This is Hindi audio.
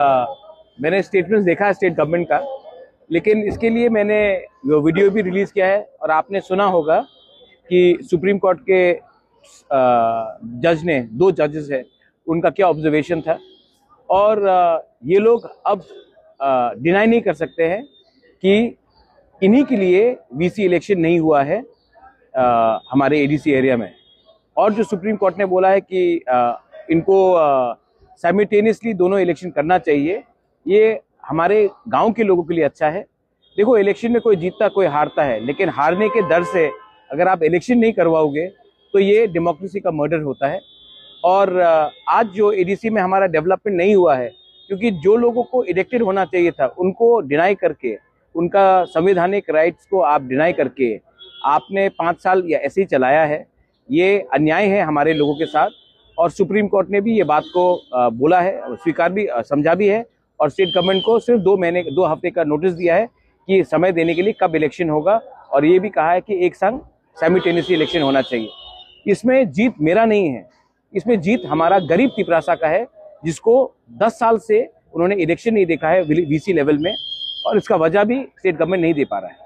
मैंने स्टेटमेंट देखा है स्टेट गवर्नमेंट का, लेकिन इसके लिए मैंने वो वीडियो भी रिलीज किया है और आपने सुना होगा कि सुप्रीम कोर्ट के जज ने, 2 जजेस है, उनका क्या ऑब्जर्वेशन था। और ये लोग अब डिनाई नहीं कर सकते हैं कि इन्हीं के लिए वीसी इलेक्शन नहीं हुआ है हमारे एडीसी एरिया में। और जो सुप्रीम कोर्ट ने बोला है कि इनको साइमल्टेनियसली दोनों इलेक्शन करना चाहिए, ये हमारे गांव के लोगों के लिए अच्छा है। देखो, इलेक्शन में कोई जीतता कोई हारता है, लेकिन हारने के डर से अगर आप इलेक्शन नहीं करवाओगे तो ये डेमोक्रेसी का मर्डर होता है। और आज जो एडीसी में हमारा डेवलपमेंट नहीं हुआ है, क्योंकि जो लोगों को इलेक्टेड होना चाहिए था उनको डिनाई करके, उनका संवैधानिक राइट्स को आप डिनाई करके आपने 5 साल या ऐसे ही चलाया है। ये अन्याय है हमारे लोगों के साथ। और सुप्रीम कोर्ट ने भी ये बात को बोला है, स्वीकार भी, समझा भी है। और स्टेट गवर्नमेंट को सिर्फ 2 हफ्ते का नोटिस दिया है कि समय देने के लिए कब इलेक्शन होगा। और ये भी कहा है कि एक संग साइमल्टेनियसली इलेक्शन होना चाहिए। इसमें जीत मेरा नहीं है, इसमें जीत हमारा गरीब तिपरासा का है, जिसको 10 साल से उन्होंने इलेक्शन नहीं देखा है वीसी लेवल में। और इसका वजह भी स्टेट गवर्नमेंट नहीं दे पा रहा है।